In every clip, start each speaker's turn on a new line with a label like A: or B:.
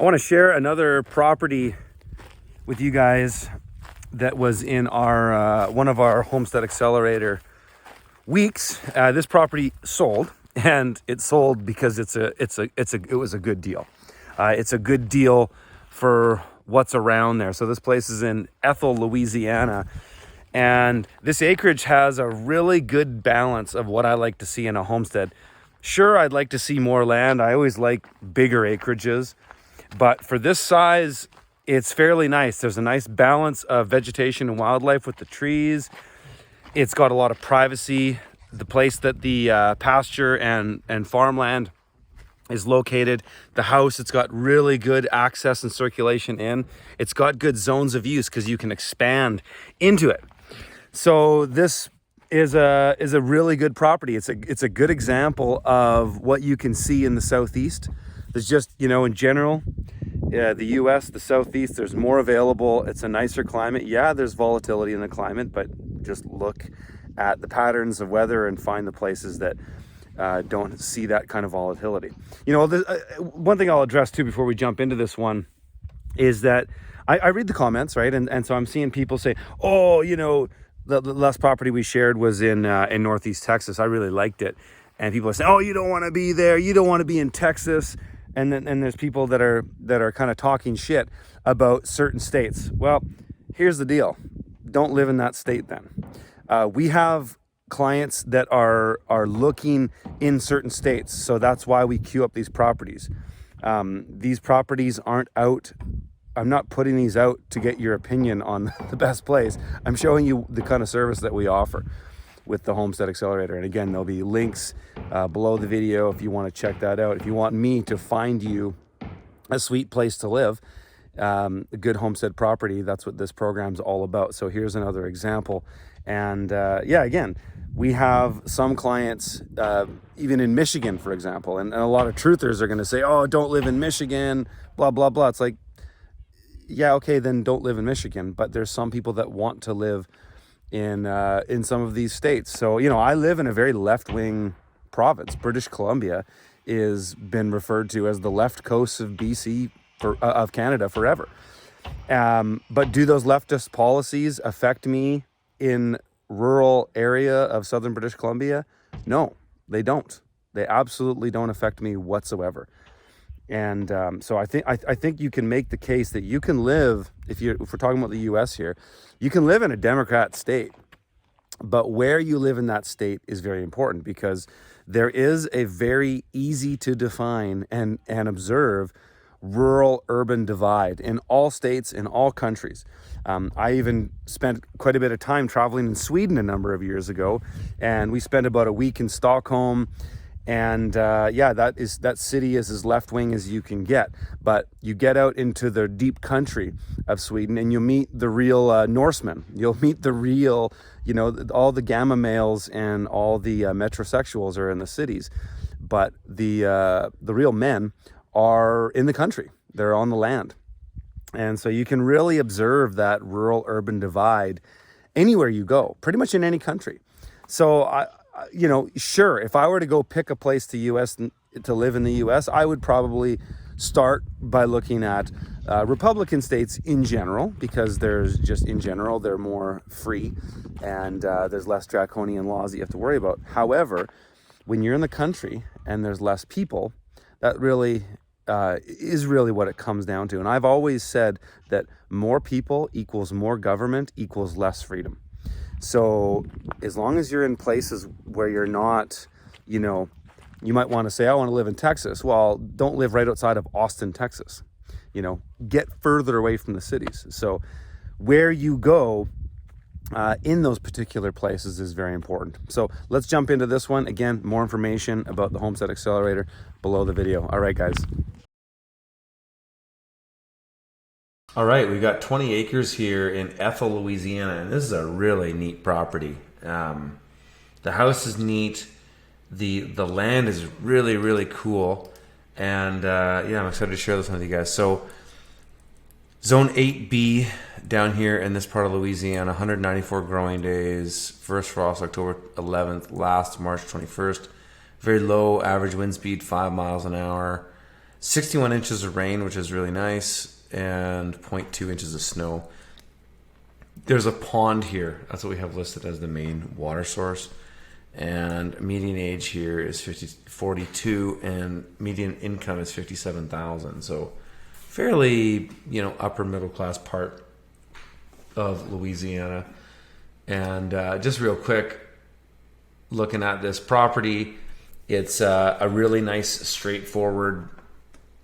A: I want to share another property with you guys that was in our one of our Homestead Accelerator weeks. This property sold, and it sold because it was a good deal. It's a good deal for what's around there. So this place is in Ethel, Louisiana, and this acreage has a really good balance of what I like to see in a homestead. Sure, I'd like to see more land. I always like bigger acreages, but for this size, it's fairly nice. There's a nice balance of vegetation and wildlife with the trees. It's got a lot of privacy. The place that the pasture and farmland is located, the house, it's got really good access and circulation in. It's got good zones of use because you can expand into it. So this is a really good property. It's a good example of what you can see in the Southeast. There's just, in general, the US, the Southeast, there's more available. It's a nicer climate. Yeah, there's volatility in the climate, but just look at the patterns of weather and find the places that don't see that kind of volatility. One thing I'll address too before we jump into this one is that I read the comments, right? And so I'm seeing people say, the last property we shared was in Northeast Texas. I really liked it. And people are saying, oh, you don't want to be there. You don't want to be in Texas. And there's people that are kind of talking shit about certain states. Well, here's the deal. Don't live in that state then. We have clients that are looking in certain states. So that's why we queue up these properties. These properties aren't out. I'm not putting these out to get your opinion on the best place. I'm showing you the kind of service that we offer with the Homestead Accelerator. And again, there'll be links below the video if you want to check that out. If you want me to find you a sweet place to live, a good homestead property, that's what this program's all about. So here's another example. And again, we have some clients, even in Michigan, for example, and a lot of truthers are going to say, oh, don't live in Michigan, blah, blah, blah. It's like, yeah, okay, then don't live in Michigan. But there's some people that want to live in some of these states. So, I live in a very left-wing province. British Columbia is been referred to as the left coast of BC, of Canada forever. But do those leftist policies affect me in rural area of southern British Columbia? No, they don't. They absolutely don't affect me whatsoever. And so I think you can make the case that you can live, if we're talking about the U.S. here, you can live in a Democrat state, but where you live in that state is very important, because there is a very easy to define and observe rural-urban divide in all states, in all countries. I even spent quite a bit of time traveling in Sweden a number of years ago, and we spent about a week in Stockholm. And that city is as left-wing as you can get. But you get out into the deep country of Sweden and you meet the real Norsemen. You'll meet the real, all the gamma males and all the metrosexuals are in the cities. But the real men are in the country. They're on the land. And so you can really observe that rural-urban divide anywhere you go, pretty much in any country. So sure, if I were to go pick a place to live in the U.S., I would probably start by looking at Republican states in general, because they're more free and there's less draconian laws that you have to worry about. However, when you're in the country and there's less people, that really is really what it comes down to. And I've always said that more people equals more government equals less freedom. So as long as you're in places where you're not, you might want to say, I want to live in Texas. Well, don't live right outside of Austin, Texas. Get further away from the cities. So where you go in those particular places is very important. So let's jump into this one. Again, more information about the Homestead Accelerator below the video. All right, guys.
B: All right, we've got 20 acres here in Ethel, Louisiana, and this is a really neat property. The house is neat. The land is really, really cool. And I'm excited to share this with you guys. So Zone 8B down here in this part of Louisiana, 194 growing days, first frost October 11th, last March 21st. Very low average wind speed, 5 miles an hour. 61 inches of rain, which is really nice, and 0.2 inches of snow. There's a pond here. That's what we have listed as the main water source. And median age here is 42, and median income is 57,000. So fairly, upper middle class part of Louisiana. And just real quick, looking at this property, it's a really nice, straightforward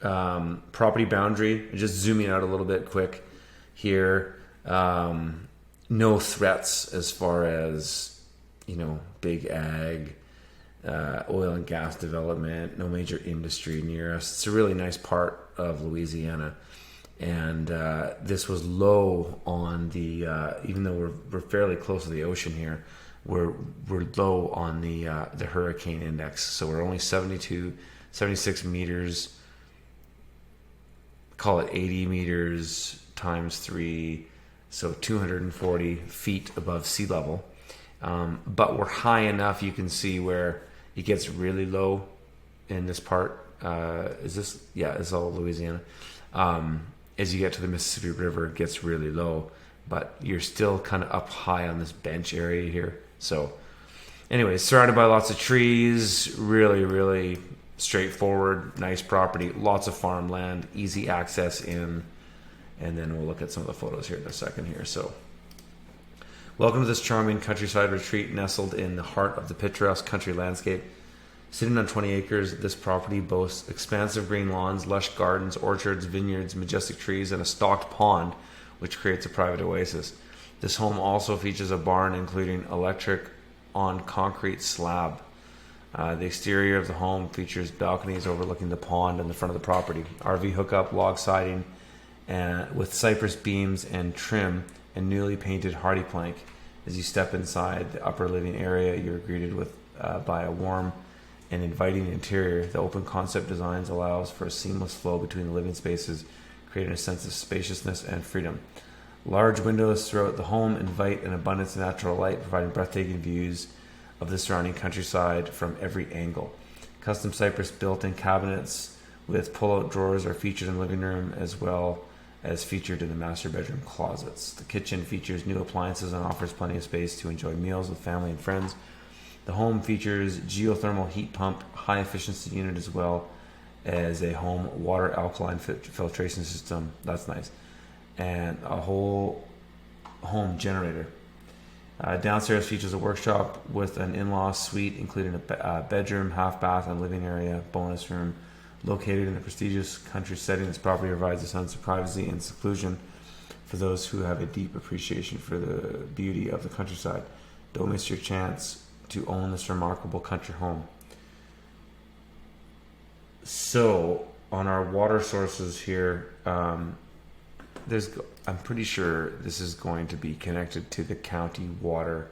B: property boundary. Just zooming out a little bit quick here. No threats as far as, big ag, oil and gas development, no major industry near us. It's a really nice part of Louisiana. And this was low on the, even though we're fairly close to the ocean here, we're low on the hurricane index. So we're only 76 meters, call it 80 meters times 3, so 240 feet above sea level. But we're high enough, you can see where it gets really low in this part. It's all Louisiana. As you get to the Mississippi River, it gets really low, but you're still kind of up high on this bench area here. So anyways, surrounded by lots of trees, really, really straightforward, nice property, lots of farmland, easy access in. And then we'll look at some of the photos here in a second here. So welcome to this charming countryside retreat nestled in the heart of the picturesque country landscape. Sitting on 20 acres, this property boasts expansive green lawns, lush gardens, orchards, vineyards, majestic trees, and a stocked pond, which creates a private oasis. This home also features a barn, including electric on concrete slab. The exterior of the home features balconies overlooking the pond and the front of the property. RV hookup, log siding, with cypress beams and trim, and newly painted hardy plank. As you step inside the upper living area, you're greeted with by a warm and inviting interior. The open concept designs allows for a seamless flow between the living spaces, creating a sense of spaciousness and freedom. Large windows throughout the home invite an abundance of natural light, providing breathtaking views of the surrounding countryside from every angle. Custom cypress built-in cabinets with pull-out drawers are featured in the living room, as well as featured in the master bedroom closets. The kitchen features new appliances and offers plenty of space to enjoy meals with family and friends. The home features geothermal heat pump, high efficiency unit, as well as a home water alkaline filtration system. That's nice. And a whole home generator. Downstairs features a workshop with an in-law suite, including a bedroom, half bath, and living area, bonus room. Located in a prestigious country setting, this property provides a sense of privacy and seclusion for those who have a deep appreciation for the beauty of the countryside. Don't miss your chance to own this remarkable country home. So, on our water sources here, I'm pretty sure this is going to be connected to the county water.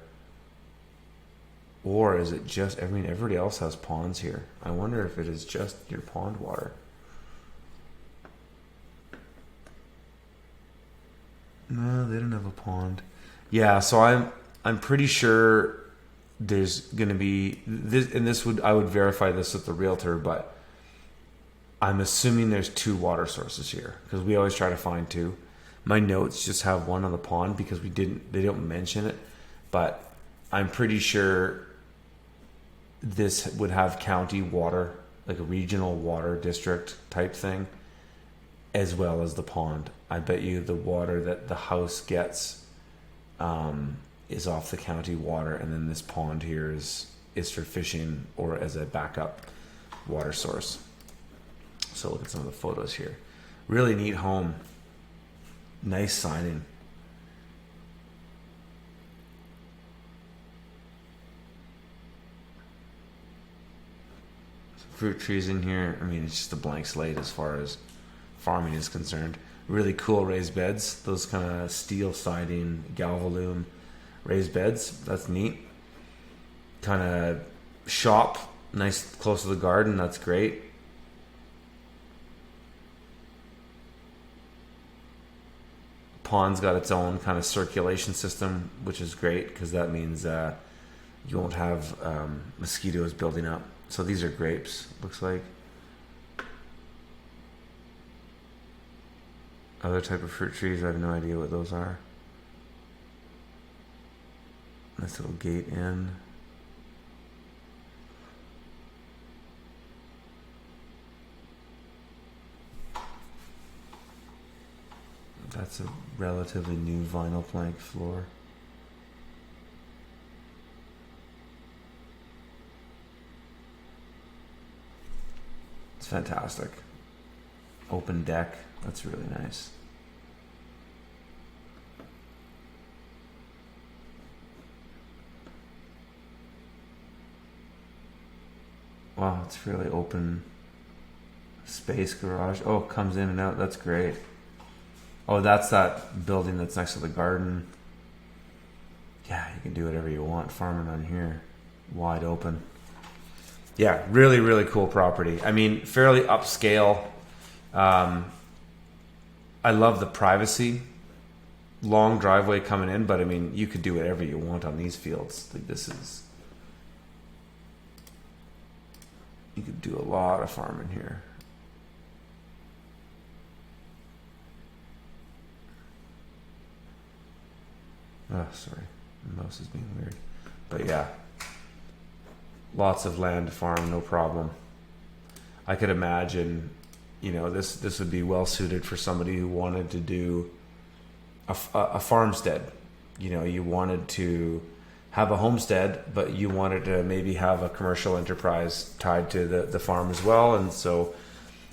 B: Or is it just, everybody else has ponds here. I wonder if it is just your pond water. No, they don't have a pond. Yeah, so I'm pretty sure there's going to be this, and I would verify this with the realtor, but I'm assuming there's 2 water sources here because we always try to find 2. My notes just have one on the pond because they don't mention it, but I'm pretty sure this would have county water, like a regional water district type thing, as well as the pond. I bet you the water that the house gets is off the county water, and then this pond here is for fishing or as a backup water source. So look at some of the photos here. Really neat home. Nice siding. Fruit trees in here. I mean, it's just a blank slate as far as farming is concerned. Really cool raised beds. Those kind of steel siding, galvalume raised beds. That's neat. Kind of shop, nice, close to the garden. That's great. Pond's got its own kind of circulation system, which is great because that means you won't have mosquitoes building up. So these are grapes, looks like. Other type of fruit trees, I have no idea what those are. Nice little gate in. That's a relatively new vinyl plank floor. It's fantastic. Open deck. That's really nice. Wow, it's really open space garage. Oh, it comes in and out. That's great. Oh, that's that building that's next to the garden. Yeah, you can do whatever you want farming on here. Wide open. Yeah, really, really cool property. I mean, fairly upscale. I love the privacy. Long driveway coming in, but I mean, you could do whatever you want on these fields. Like this is... You could do a lot of farming here. Oh, sorry. The mouse is being weird. But yeah. Lots of land to farm, no problem. I could imagine, you know, this would be well suited for somebody who wanted to do a farmstead. You know, you wanted to have a homestead, but you wanted to maybe have a commercial enterprise tied to the farm as well. And so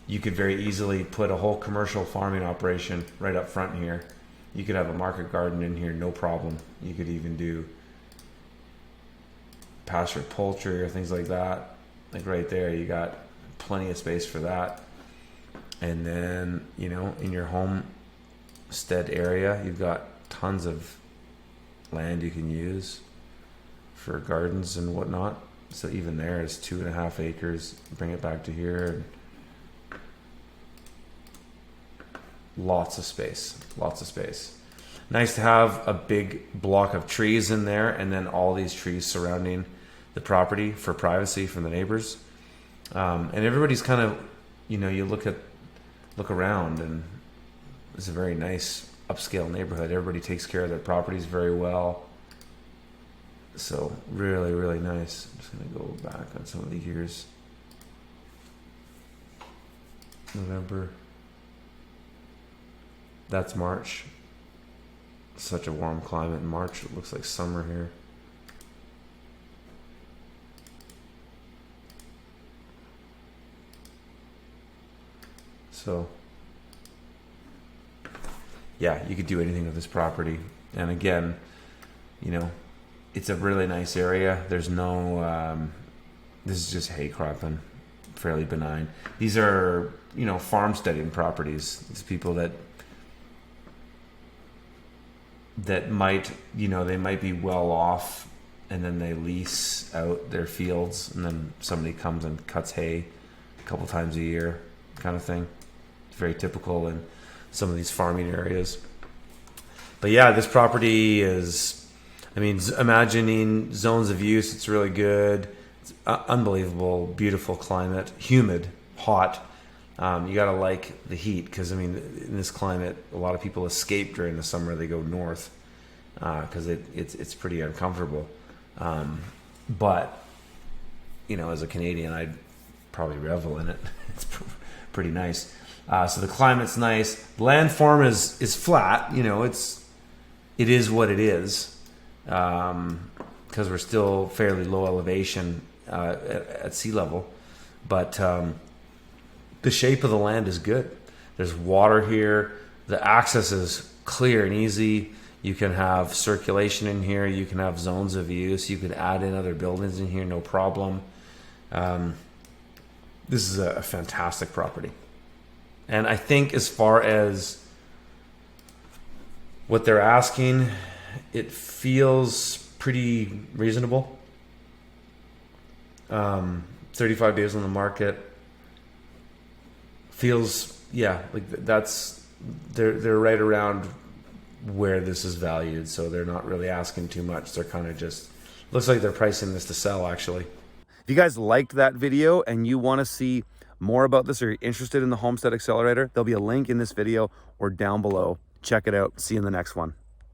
B: you could very easily put a whole commercial farming operation right up front here. You could have a market garden in here, no problem. You could even do pasture poultry or things like that. Like right there, you got plenty of space for that. And then, you know, in your homestead area, you've got tons of land you can use for gardens and whatnot. So even there is 2.5 acres. Bring it back to here. And lots of space. Lots of space. Nice to have a big block of trees in there, and then all these trees surrounding the property for privacy from the neighbors. And everybody's kind of, you know, you look around, and it's a very nice upscale neighborhood. Everybody takes care of their properties very well. So really, really nice. I'm just gonna go back on some of the years. November. That's March. Such a warm climate in March. It looks like summer here. So, yeah, you could do anything with this property. And again, you know, it's a really nice area. There's no, this is just hay cropping, fairly benign. These are, you know, farmsteading properties. These people that might, you know, they might be well off, and then they lease out their fields, and then somebody comes and cuts hay a couple times a year, kind of thing. It's very typical in some of these farming areas. But yeah, this property is, I mean, imagining zones of use, it's really good. It's unbelievable, beautiful climate, humid, hot. You got to like the heat, because I mean, in this climate, a lot of people escape during the summer. They go north because it's pretty uncomfortable. But you know, as a Canadian, I'd probably revel in it. It's pretty nice. So the climate's nice. The landform is flat. You know, it is what it is, because we're still fairly low elevation at sea level, but the shape of the land is good. There's water here. The access is clear and easy. You can have circulation in here. You can have zones of use. You could add in other buildings in here, no problem. This is a fantastic property. And I think as far as what they're asking, it feels pretty reasonable. 35 days on the market. Feels, yeah, like they're right around where this is valued, so they're not really asking too much. They're kind of just, looks like they're pricing this to sell, actually.
A: If you guys liked that video and you want to see more about this or you're interested in the Homestead Accelerator, there'll be a link in this video or down below. Check it out. See you in the next one.